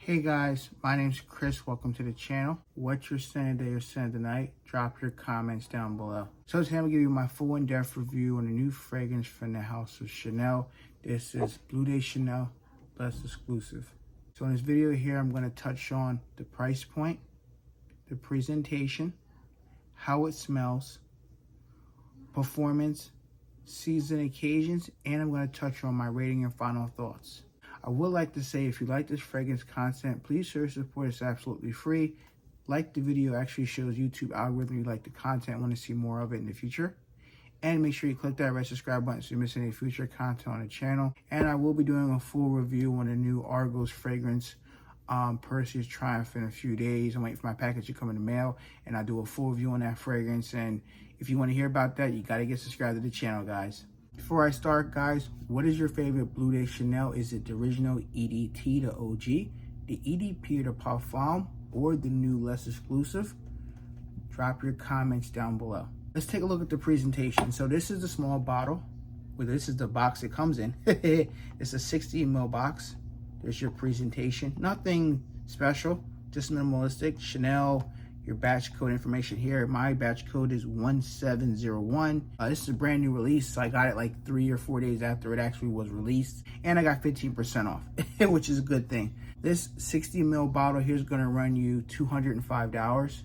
Hey guys, my name's Chris. Welcome to the channel. What you're saying today or saying tonight, drop your comments down below. So today I'm going to give you my full in-depth review on a new fragrance from the house of Chanel. This is Bleu de Chanel, less exclusive. So in this video here, I'm going to touch on the price point, the presentation, how it smells, performance, season occasions, and I'm going to touch on my rating and final thoughts. I would like to say, if you like this fragrance content, please show your support. It's absolutely free. Like the video, actually shows YouTube algorithm you like the content, want to see more of it in the future. And make sure you click that red subscribe button so you miss any future content on the channel. And I will be doing a full review on the new Argos fragrance, Perseus Triumph, in a few days. I'm waiting for my package to come in the mail, and I'll do a full review on that fragrance. And if you want to hear about that, you got to get subscribed to the channel, guys. Before I start, guys, what is your favorite Bleu de Chanel? Is it the original EDT, the OG, the EDP, or the Parfum, or the new less exclusive? Drop your comments down below. Let's take a look at the presentation. So this is the small bottle. Well, this is the box it comes in. It's a 60 ml box. There's your presentation. Nothing special, just minimalistic. Chanel. Your batch code information here. My batch code is 1701. This is a brand new release, so I got it like 3 or 4 days after it actually was released, and I got 15% off, which is a good thing. This 60 ml bottle here is going to run you $205,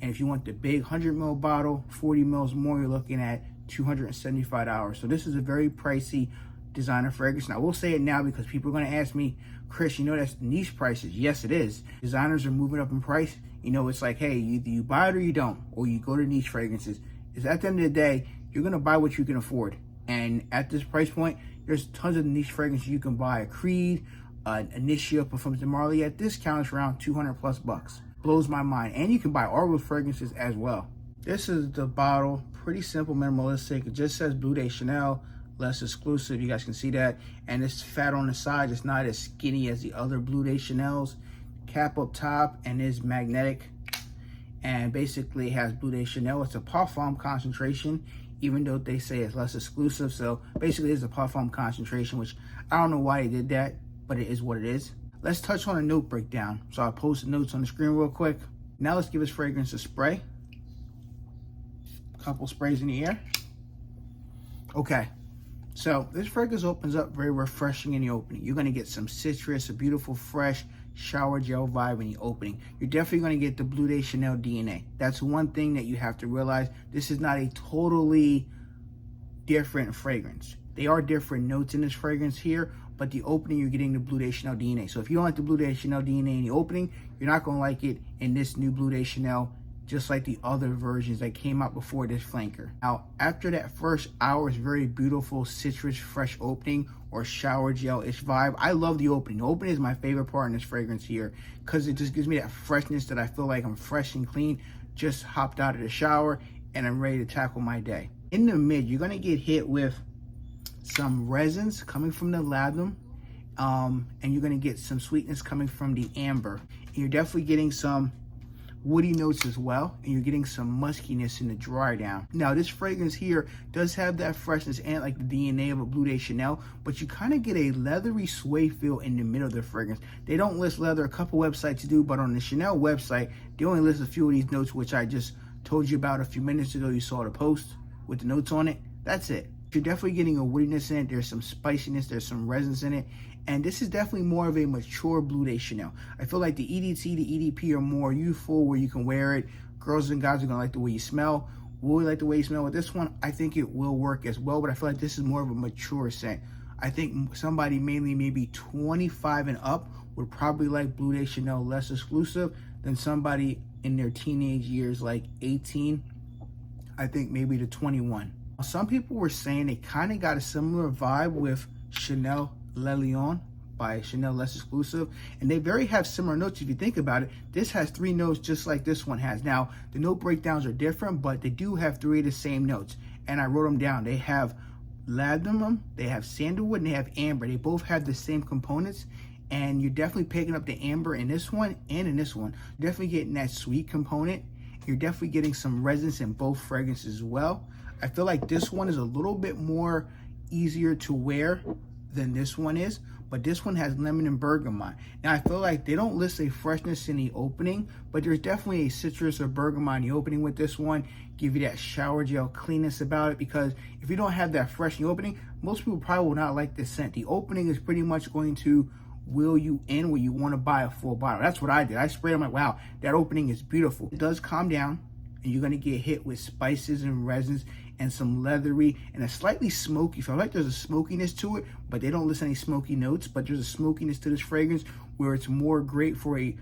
and if you want the big 100 ml bottle, 40 mils more, you're looking at $275. So this is a very pricey designer fragrance. And I will say it now because people are going to ask me, Chris, you know that's niche prices. Yes, it is. Designers are moving up in price. You know, it's like, hey, either you buy it or you don't, or you go to niche fragrances. It's at the end of the day, you're going to buy what you can afford. And at this price point, there's tons of niche fragrances you can buy. A Creed, an Initia, Parfums de Marly at discount is around 200 plus bucks. Blows my mind. And you can buy Argos fragrances as well. This is the bottle. Pretty simple, minimalistic. It just says Bleu de Chanel, less exclusive. You guys can see that. And it's fat on the side. It's not as skinny as the other Bleu de Chanels. Cap up top and is magnetic, and basically has Bleu de Chanel. It's a Parfum concentration, even though they say it's less exclusive. So basically it's a Parfum concentration, which I don't know why they did that, but it is what it is. Let's touch on a note breakdown. So I'll post the notes on the screen real quick. Now let's give this fragrance a spray. A couple sprays in the air. Okay. So this fragrance opens up very refreshing in the opening. You're going to get some citrus, a beautiful fresh shower gel vibe in the opening. You're definitely going to get the Bleu de Chanel DNA. That's one thing that you have to realize. This is not a totally different fragrance. They are different notes in this fragrance here, but the opening, you're getting the Bleu de Chanel DNA. So if you don't like the Bleu de Chanel DNA in the opening, you're not going to like it in this new Bleu de Chanel, just like the other versions that came out before this flanker. Now, after that first hour, it's very beautiful citrus fresh opening or shower gel-ish vibe. I love the opening. The opening is my favorite part in this fragrance here because it just gives me that freshness that I feel like I'm fresh and clean, just hopped out of the shower and I'm ready to tackle my day. In the mid, you're gonna get hit with some resins coming from the lavender, and you're gonna get some sweetness coming from the amber. And you're definitely getting some woody notes as well, and you're getting some muskiness in the dry down. Now this fragrance here does have that freshness and like the DNA of a Bleu de Chanel, but you kind of get a leathery sway feel in the middle of the fragrance. They don't list leather, a couple websites do, but on the Chanel website they only list a few of these notes, which I just told you about a few minutes ago. You saw the post with the notes on it. That's it. You're definitely getting a woodiness in it. There's some spiciness, there's some resins in it, and this is definitely more of a mature Bleu de Chanel. I feel like the EDT, the EDP are more youthful, where you can wear it. Girls and guys are gonna like the way you smell. Will you like the way you smell with this one? I think it will work as well, but I feel like this is more of a mature scent. I think somebody mainly maybe 25 and up would probably like Bleu de Chanel less exclusive than somebody in their teenage years, like 18, I think maybe to 21. Some people were saying it kind of got a similar vibe with Chanel Le Lion by Chanel less exclusive, and they very have similar notes. If you think about it, this has 3 notes just like this one has. Now the note breakdowns are different, but they do have 3 of the same notes, and I wrote them down. They have lavender, they have sandalwood, and they have amber. They both have the same components, and you're definitely picking up the amber in this one and in this one. You're definitely getting that sweet component. You're definitely getting some resins in both fragrances as well. I feel like this one is a little bit more easier to wear than this one is, but this one has lemon and bergamot. Now I feel like they don't list a freshness in the opening, but there's definitely a citrus or bergamot in the opening with this one. Give you that shower gel cleanness about it, because if you don't have that fresh in the opening, most people probably will not like this scent. The opening is pretty much going to will you in where you want to buy a full bottle. That's what I did. I sprayed. I'm like, wow, that opening is beautiful. It does calm down, and you're going to get hit with spices and resins and some leathery and a slightly smoky. So I like there's a smokiness to it, but they don't list any smoky notes, but there's a smokiness to this fragrance where it's more great for a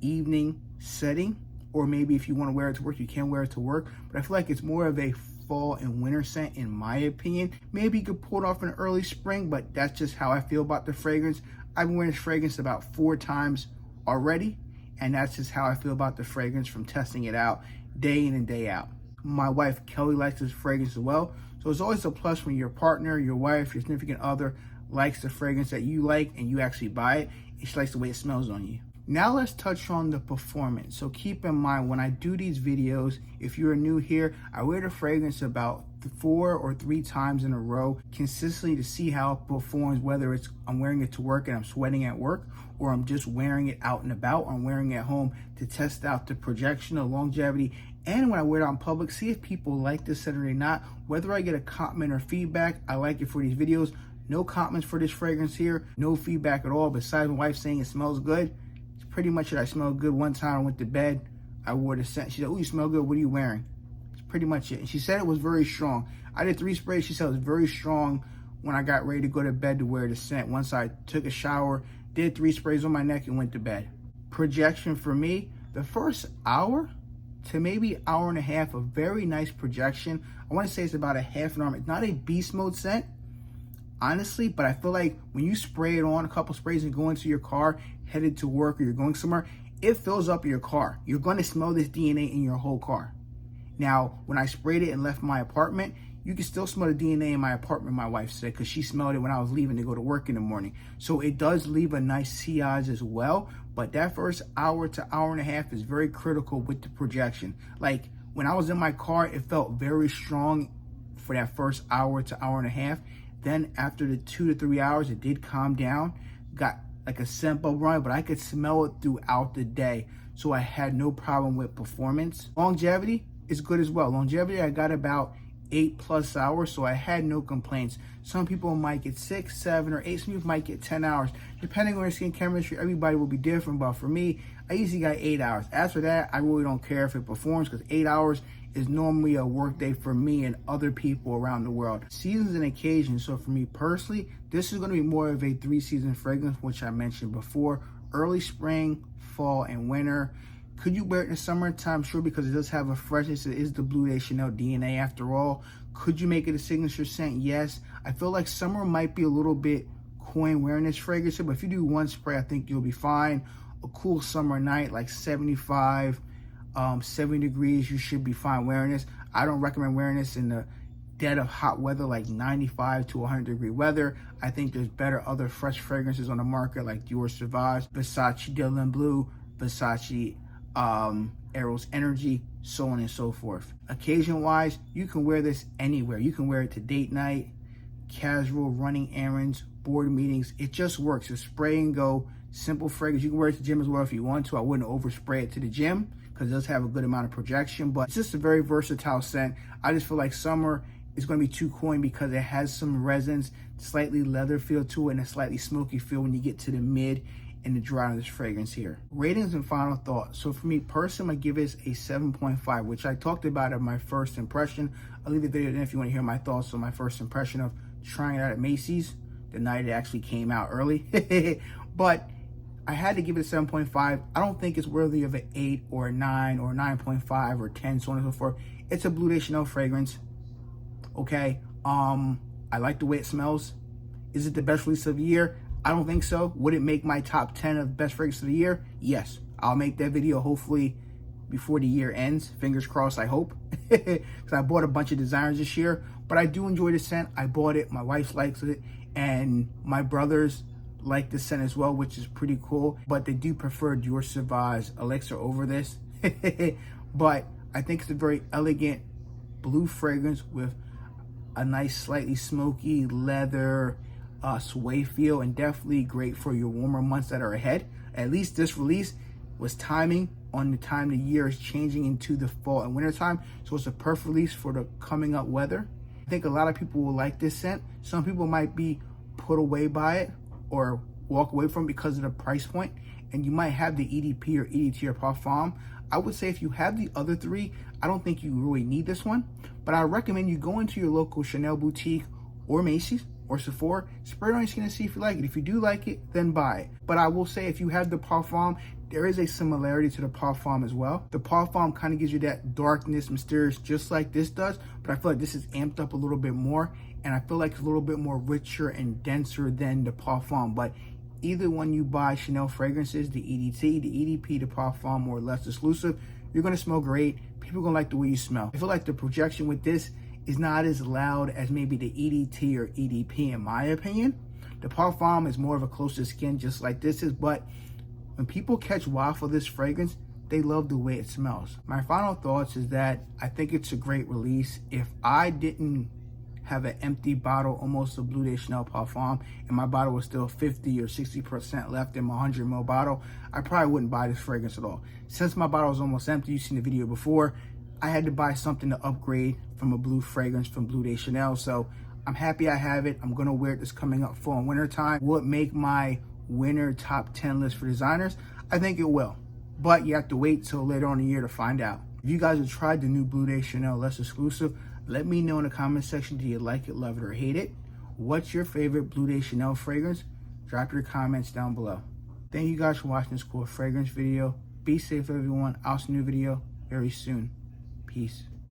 evening setting, or maybe if you want to wear it to work, you can wear it to work. But I feel like it's more of a fall and winter scent in my opinion. Maybe you could pull it off in early spring, but that's just how I feel about the fragrance. I've been wearing this fragrance about 4 times already, and that's just how I feel about the fragrance from testing it out day in and day out. My wife Kelly likes this fragrance as well, so it's always a plus when your partner, your wife, your significant other likes the fragrance that you like and you actually buy it, and she likes the way it smells on you. Now let's touch on the performance. So keep in mind, when I do these videos, if you're new here, I wear the fragrance about 4 or 3 times in a row consistently to see how it performs, whether it's I'm wearing it to work and I'm sweating at work, or I'm just wearing it out and about, or I'm wearing it at home to test out the projection, the longevity, and when I wear it out in public, see if people like this scent or not. Whether I get a comment or feedback, I like it for these videos. No comments for this fragrance here, no feedback at all, besides my wife saying it smells good. It's pretty much it. I smelled good one time. I went to bed, I wore the scent. She said, oh, you smell good, what are you wearing? It's pretty much it. And she said it was very strong. I did 3 sprays. She said it was very strong when I got ready to go to bed to wear the scent. Once I took a shower, did 3 sprays on my neck and went to bed. Projection for me, the first hour to maybe hour and a half, a very nice projection. I want to say it's about a half an hour. It's not a beast mode scent, honestly, but I feel like when you spray it on, a couple sprays and go into your car, headed to work, or you're going somewhere, it fills up your car. You're going to smell this DNA in your whole car. Now, when I sprayed it and left my apartment, you can still smell the DNA in my apartment, my wife said, because she smelled it when I was leaving to go to work in the morning. So it does leave a nice sillage as well, but that first hour to hour and a half is very critical with the projection. Like, when I was in my car, it felt very strong for that first hour to hour and a half. Then after the 2 to 3 hours, it did calm down, got like a scent bubble run, but I could smell it throughout the day. So I had no problem with performance. Longevity is good as well. Longevity, I got about 8+ hours, so I had no complaints. Some people might get 6, 7, or 8. Some people might get 10 hours. Depending on your skin chemistry, everybody will be different, but for me, I usually got 8 hours. As for that, I really don't care if it performs, because 8 hours is normally a work day for me and other people around the world. Seasons and occasions. So for me personally, this is going to be more of a 3-season fragrance, which I mentioned before. Early spring, fall, and winter. Could you wear it in the summertime? Sure, because it does have a freshness. It is the Bleu de Chanel DNA after all. Could you make it a signature scent? Yes. I feel like summer might be a little bit coy wearing this fragrance, but if you do 1 spray, I think you'll be fine. A cool summer night, like 75, 70 degrees, you should be fine wearing this. I don't recommend wearing this in the dead of hot weather, like 95 to 100 degree weather. I think there's better other fresh fragrances on the market, like Dior Sauvage, Versace Dylan Blue, Versace Eros Energy, so on and so forth. Occasion wise, you can wear this anywhere. You can wear it to date night, casual, running errands, board meetings. It just works. It's spray and go, simple fragrance. You can wear it to the gym as well if you want to. I wouldn't overspray it to the gym because it does have a good amount of projection, but it's just a very versatile scent. I just feel like summer is going to be too coy because it has some resins, slightly leather feel to it, and a slightly smoky feel when you get to the mid and the dry of this fragrance here. Ratings and final thoughts. So for me personally, I'm gonna give this a 7.5, which I talked about in my first impression. I'll leave the video in if you want to hear my thoughts on my first impression of trying it out at Macy's the night it actually came out early. But I had to give it a 7.5. I don't think it's worthy of an 8 or a 9 or 9.5 or 10, so on and so forth. It's a Bleu de Chanel fragrance. Okay. I like the way it smells. Is it the best release of the year? I don't think so. Would it make my top 10 of best fragrances of the year? Yes. I'll make that video hopefully before the year ends. Fingers crossed, I hope. Because I bought a bunch of designers this year. But I do enjoy the scent. I bought it. My wife likes it. And my brothers like the scent as well, which is pretty cool. But they do prefer Dior Sauvage Elixir over this. But I think it's a very elegant blue fragrance with a nice, slightly smoky leather, sway feel, and definitely great for your warmer months that are ahead. At least this release was timing on the time the year is changing into the fall and winter time, so it's a perfect release for the coming up weather. I think a lot of people will like this scent. Some people might be put away by it or walk away from it because of the price point, and you might have the EDP or EDT or Parfum. I would say if you have the other three, I don't think you really need this one, but I recommend you go into your local Chanel boutique or Macy's or Sephora, spray it on your skin and see if you like it. If you do like it, then buy it. But I will say if you have the Parfum, there is a similarity to the Parfum as well. The Parfum kind of gives you that darkness, mysterious, just like this does, but I feel like this is amped up a little bit more, and I feel like it's a little bit more richer and denser than the Parfum. But either when you buy Chanel fragrances, the EDT, the EDP, the Parfum, or less exclusive, you're gonna smell great. People are gonna like the way you smell. I feel like the projection with this is not as loud as maybe the EDT or EDP in my opinion. The Parfum is more of a closer skin, just like this is, but when people catch wow for this fragrance, they love the way it smells. My final thoughts is that I think it's a great release. If I didn't have an empty bottle, almost a Bleu de Chanel Parfum, and my bottle was still 50 or 60% left in my 100 ml bottle, I probably wouldn't buy this fragrance at all. Since my bottle was almost empty, you've seen the video before, I had to buy something to upgrade from a blue fragrance from Bleu de Chanel. So I'm happy I have it. I'm gonna wear it this coming up fall and winter time. Will it make my winter top 10 list for designers? I think it will, but you have to wait till later on in the year to find out. If you guys have tried the new Bleu de Chanel less exclusive, let me know in the comment section, do you like it, love it, or hate it? What's your favorite Bleu de Chanel fragrance? Drop your comments down below. Thank you guys for watching this cool fragrance video. Be safe, everyone. I'll see you in a new video very soon. Peace.